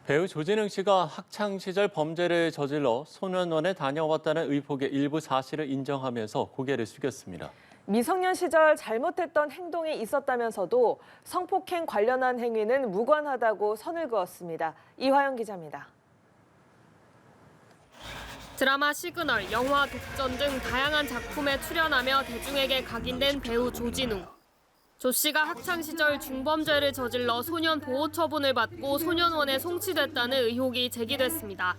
배우 조진웅 씨가 학창 시절 범죄를 저질러 소년원에 다녀왔다는 의혹의 일부 사실을 인정하면서 고개를 숙였습니다. 미성년 시절 잘못했던 행동이 있었다면서도 성폭행 관련한 행위는 무관하다고 선을 그었습니다. 이화영 기자입니다. 드라마 시그널, 영화 독전 등 다양한 작품에 출연하며 대중에게 각인된 배우 조진웅. 조 씨가 학창 시절 중범죄를 저질러 소년 보호 처분을 받고 소년원에 송치됐다는 의혹이 제기됐습니다.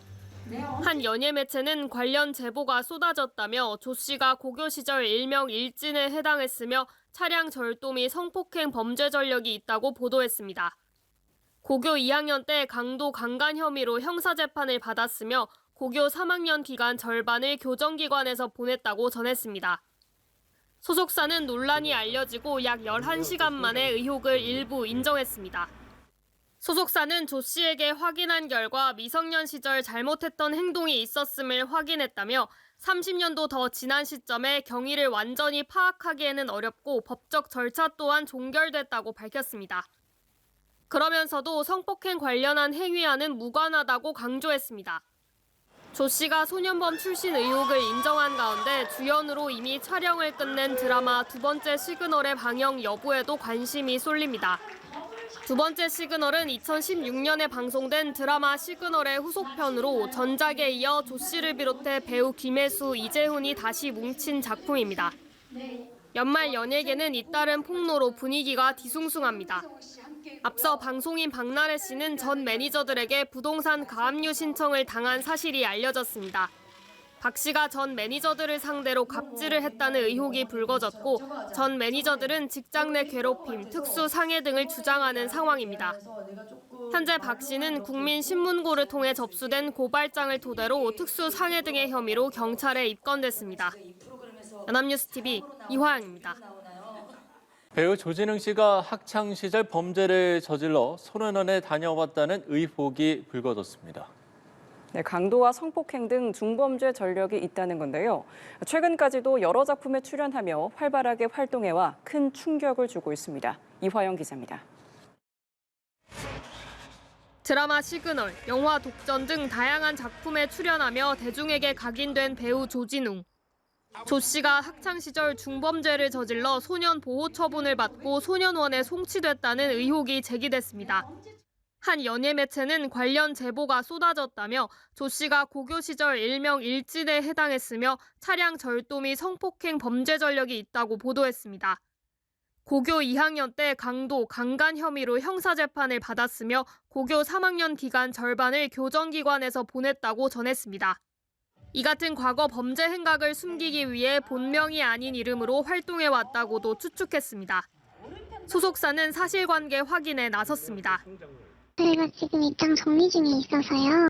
한 연예 매체는 관련 제보가 쏟아졌다며 조 씨가 고교 시절 일명 일진에 해당했으며 차량 절도 및 성폭행 범죄 전력이 있다고 보도했습니다. 고교 2학년 때 강도 강간 혐의로 형사재판을 받았으며 고교 3학년 기간 절반을 교정기관에서 보냈다고 전했습니다. 소속사는 논란이 알려지고 약 11시간 만에 의혹을 일부 인정했습니다. 소속사는 조 씨에게 확인한 결과 미성년 시절 잘못했던 행동이 있었음을 확인했다며 30년도 더 지난 시점에 경위를 완전히 파악하기에는 어렵고 법적 절차 또한 종결됐다고 밝혔습니다. 그러면서도 성폭행 관련한 행위와는 무관하다고 강조했습니다. 조 씨가 소년범 출신 의혹을 인정한 가운데 주연으로 이미 촬영을 끝낸 드라마 두 번째 시그널의 방영 여부에도 관심이 쏠립니다. 두 번째 시그널은 2016년에 방송된 드라마 시그널의 후속편으로 전작에 이어 조 씨를 비롯해 배우 김혜수, 이재훈이 다시 뭉친 작품입니다. 연말 연예계는 잇따른 폭로로 분위기가 뒤숭숭합니다. 앞서 방송인 박나래 씨는 전 매니저들에게 부동산 가압류 신청을 당한 사실이 알려졌습니다. 박 씨가 전 매니저들을 상대로 갑질을 했다는 의혹이 불거졌고 전 매니저들은 직장 내 괴롭힘, 특수 상해 등을 주장하는 상황입니다. 현재 박 씨는 국민신문고를 통해 접수된 고발장을 토대로 특수 상해 등의 혐의로 경찰에 입건됐습니다. 연합뉴스TV 이화영입니다. 배우 조진웅 씨가 학창 시절 범죄를 저질러 소년원에 다녀왔다는 의혹이 불거졌습니다. 네, 강도와 성폭행 등 중범죄 전력이 있다는 건데요. 최근까지도 여러 작품에 출연하며 활발하게 활동해와 큰 충격을 주고 있습니다. 이화영 기자입니다. 드라마 시그널, 영화 독전 등 다양한 작품에 출연하며 대중에게 각인된 배우 조진웅. 조 씨가 학창 시절 중범죄를 저질러 소년 보호 처분을 받고 소년원에 송치됐다는 의혹이 제기됐습니다. 한 연예 매체는 관련 제보가 쏟아졌다며 조 씨가 고교 시절 일명 일진에 해당했으며 차량 절도 및 성폭행 범죄 전력이 있다고 보도했습니다. 고교 2학년 때 강도, 강간 혐의로 형사재판을 받았으며 고교 3학년 기간 절반을 교정기관에서 보냈다고 전했습니다. 이 같은 과거 범죄 행각을 숨기기 위해 본명이 아닌 이름으로 활동해왔다고도 추측했습니다. 소속사는 사실관계 확인에 나섰습니다. 저희가 지금 입장 정리 중에 있어서요.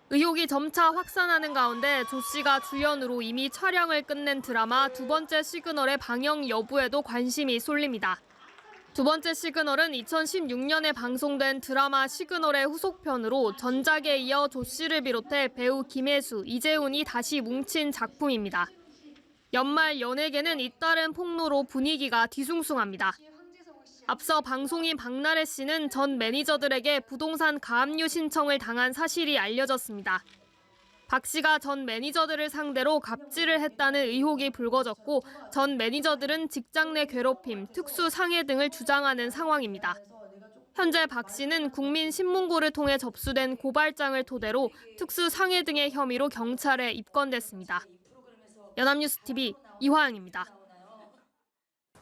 의혹이 점차 확산하는 가운데 조 씨가 주연으로 이미 촬영을 끝낸 드라마 두 번째 시그널의 방영 여부에도 관심이 쏠립니다. 두 번째 시그널은 2016년에 방송된 드라마 시그널의 후속편으로 전작에 이어 조 씨를 비롯해 배우 김혜수, 이재훈이 다시 뭉친 작품입니다. 연말 연예계는 잇따른 폭로로 분위기가 뒤숭숭합니다. 앞서 방송인 박나래 씨는 전 매니저들에게 부동산 가압류 신청을 당한 사실이 알려졌습니다. 박 씨가 전 매니저들을 상대로 갑질을 했다는 의혹이 불거졌고 전 매니저들은 직장 내 괴롭힘, 특수 상해 등을 주장하는 상황입니다. 현재 박 씨는 국민신문고를 통해 접수된 고발장을 토대로 특수 상해 등의 혐의로 경찰에 입건됐습니다. 연합뉴스TV 이화영입니다.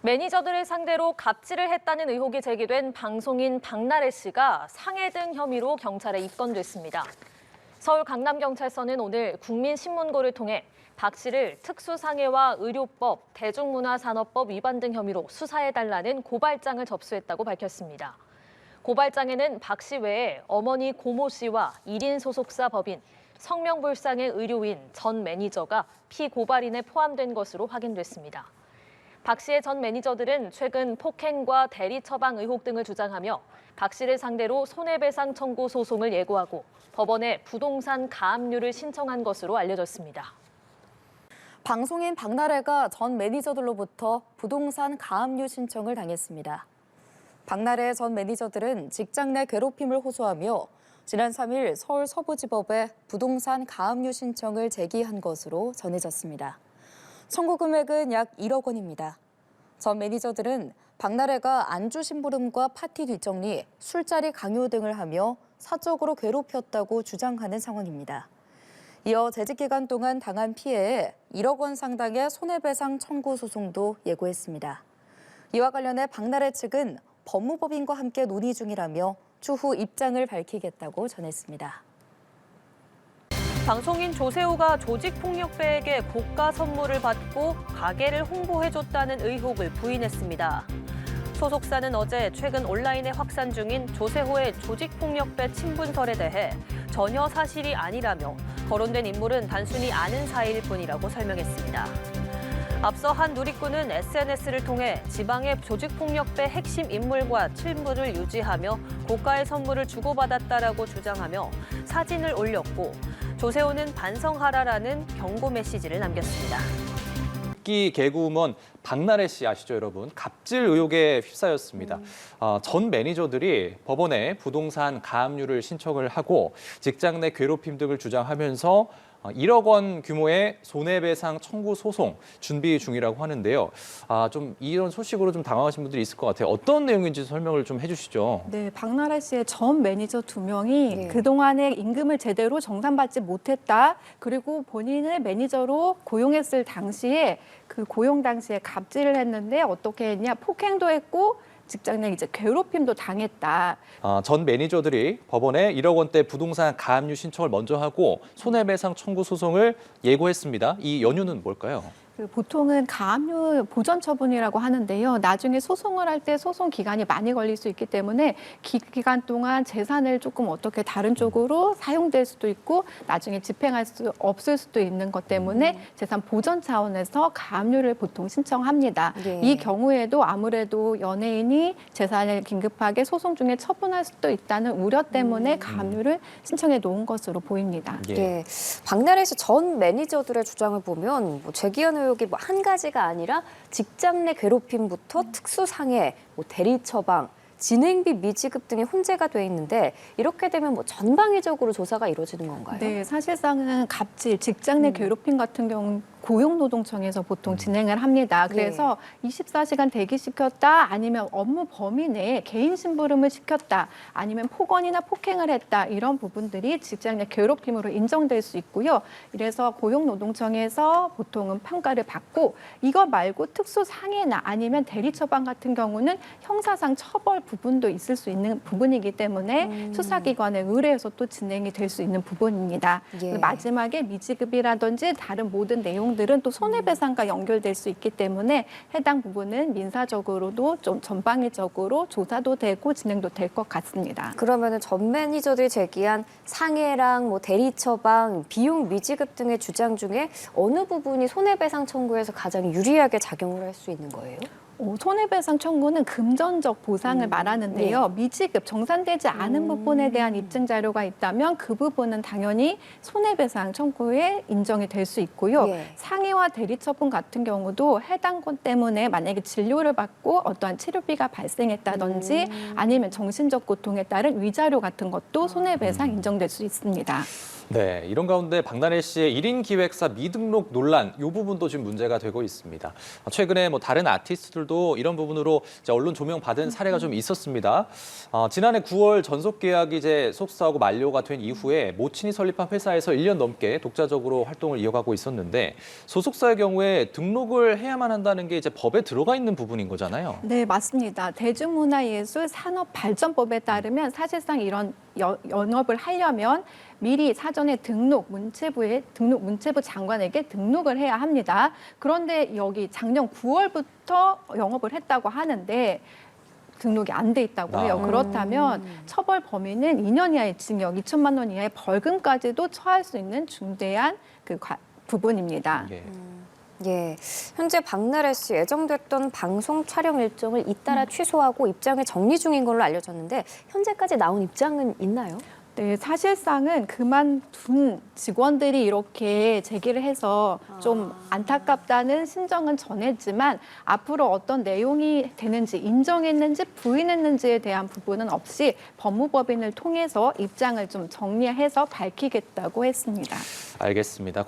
매니저들을 상대로 갑질을 했다는 의혹이 제기된 방송인 박나래 씨가 상해 등 혐의로 경찰에 입건됐습니다. 서울 강남경찰서는 오늘 국민신문고를 통해 박 씨를 특수상해와 의료법, 대중문화산업법 위반 등 혐의로 수사해달라는 고발장을 접수했다고 밝혔습니다. 고발장에는 박 씨 외에 어머니 고모 씨와 1인 소속사 법인 성명불상의 의료인 전 매니저가 피고발인에 포함된 것으로 확인됐습니다. 박 씨의 전 매니저들은 최근 폭행과 대리 처방 의혹 등을 주장하며 박 씨를 상대로 손해배상 청구 소송을 예고하고 법원에 부동산 가압류를 신청한 것으로 알려졌습니다. 방송인 박나래가 전 매니저들로부터 부동산 가압류 신청을 당했습니다. 박나래 전 매니저들은 직장 내 괴롭힘을 호소하며 지난 3일 서울 서부지법에 부동산 가압류 신청을 제기한 것으로 전해졌습니다. 청구 금액은 약 1억 원입니다. 전 매니저들은 박나래가 안주 심부름과 파티 뒷정리, 술자리 강요 등을 하며 사적으로 괴롭혔다고 주장하는 상황입니다. 이어 재직 기간 동안 당한 피해에 1억 원 상당의 손해배상 청구 소송도 예고했습니다. 이와 관련해 박나래 측은 법무법인과 함께 논의 중이라며 추후 입장을 밝히겠다고 전했습니다. 방송인 조세호가 조직폭력배에게 고가 선물을 받고 가게를 홍보해줬다는 의혹을 부인했습니다. 소속사는 어제 최근 온라인에 확산 중인 조세호의 조직폭력배 친분설에 대해 전혀 사실이 아니라며 거론된 인물은 단순히 아는 사이일 뿐이라고 설명했습니다. 앞서 한 누리꾼은 SNS를 통해 지방의 조직폭력배 핵심 인물과 친분을 유지하며 고가의 선물을 주고받았다라고 주장하며 사진을 올렸고 조세호는 반성하라라는 경고 메시지를 남겼습니다. 인기 개그우먼 박나래 씨 아시죠, 여러분? 갑질 의혹에 휩싸였습니다. 전 매니저들이 법원에 부동산 가압류를 신청을 하고 직장 내 괴롭힘 등을 주장하면서 1억 원 규모의 손해배상 청구 소송 준비 중이라고 하는데요. 좀 이런 소식으로 좀 당황하신 분들이 있을 것 같아요. 어떤 내용인지 설명을 좀 해주시죠. 네, 박나래 씨의 전 매니저 2명이 그동안에 임금을 제대로 정산받지 못했다. 그리고 본인을 매니저로 고용했을 당시에 그 고용 당시에 갑질을 했는데 어떻게 했냐? 폭행도 했고 직장 내 이제 괴롭힘도 당했다. 전 매니저들이 법원에 1억 원대 부동산 가압류 신청을 먼저 하고 손해배상 청구 소송을 예고했습니다. 이 연유는 뭘까요? 보통은 가압류 보전 처분이라고 하는데요. 나중에 소송을 할 때 소송 기간이 많이 걸릴 수 있기 때문에 기간 동안 재산을 조금 어떻게 다른 쪽으로 사용될 수도 있고 나중에 집행할 수 없을 수도 있는 것 때문에 재산 보전 차원에서 가압류를 보통 신청합니다. 이 경우에도 아무래도 연예인이 재산을 긴급하게 소송 중에 처분할 수도 있다는 우려 때문에 가압류를 신청해 놓은 것으로 보입니다. 네, 박나래 씨 전 매니저들의 주장을 보면 제기한 의혹이 한 가지가 아니라 직장 내 괴롭힘부터 특수상해, 대리 처방, 진행비 미지급 등이 혼재가 돼 있는데 이렇게 되면 전방위적으로 조사가 이루어지는 건가요? 네, 사실상은 갑질, 직장 내 괴롭힘 같은 경우 고용노동청에서 보통 진행을 합니다. 그래서 24시간 대기시켰다, 아니면 업무 범위 내에 개인 심부름을 시켰다, 아니면 폭언이나 폭행을 했다, 이런 부분들이 직장 내 괴롭힘으로 인정될 수 있고요. 이래서 고용노동청에서 보통은 평가를 받고 이거 말고 특수상해나 아니면 대리처방 같은 경우는 형사상 처벌 부분도 있을 수 있는 부분이기 때문에 수사기관에 의뢰해서 또 진행이 될 수 있는 부분입니다. 마지막에 미지급이라든지 다른 모든 내용들은 또 손해배상과 연결될 수 있기 때문에 해당 부분은 민사적으로도 좀 전방위적으로 조사도 되고 진행도 될 것 같습니다. 그러면 전 매니저들이 제기한 상해랑 대리 처방, 비용 미지급 등의 주장 중에 어느 부분이 손해배상 청구에서 가장 유리하게 작용을 할 수 있는 거예요? 손해배상 청구는 금전적 보상을 말하는데요. 미지급, 정산되지 않은 부분에 대한 입증 자료가 있다면 그 부분은 당연히 손해배상 청구에 인정이 될 수 있고요. 상해와 대리처분 같은 경우도 해당 건 때문에 만약에 진료를 받고 어떠한 치료비가 발생했다든지 아니면 정신적 고통에 따른 위자료 같은 것도 손해배상 인정될 수 있습니다. 네, 이런 가운데 박나래 씨의 1인 기획사 미등록 논란, 이 부분도 지금 문제가 되고 있습니다. 최근에 다른 아티스트들도 이런 부분으로 이제 언론 조명 받은 사례가 좀 있었습니다. 지난해 9월 전속 계약이 이제 속수하고 만료가 된 이후에 모친이 설립한 회사에서 1년 넘게 독자적으로 활동을 이어가고 있었는데 소속사의 경우에 등록을 해야만 한다는 게 이제 법에 들어가 있는 부분인 거잖아요. 네, 맞습니다. 대중문화예술 산업발전법에 따르면 사실상 이런 영업을 하려면 미리 사전에 문체부 장관에게 등록을 해야 합니다. 그런데 여기 작년 9월부터 영업을 했다고 하는데 등록이 안 돼 있다고 해요. 그렇다면 처벌 범위는 2년 이하의 징역, 2천만 원 이하의 벌금까지도 처할 수 있는 중대한 부분입니다. 현재 박나래 씨 예정됐던 방송 촬영 일정을 잇따라 취소하고 입장을 정리 중인 걸로 알려졌는데 현재까지 나온 입장은 있나요? 네, 사실상은 그만둔 직원들이 이렇게 제기를 해서 좀 안타깝다는 심정은 전했지만 앞으로 어떤 내용이 되는지 인정했는지 부인했는지에 대한 부분은 없이 법무법인을 통해서 입장을 좀 정리해서 밝히겠다고 했습니다. 알겠습니다.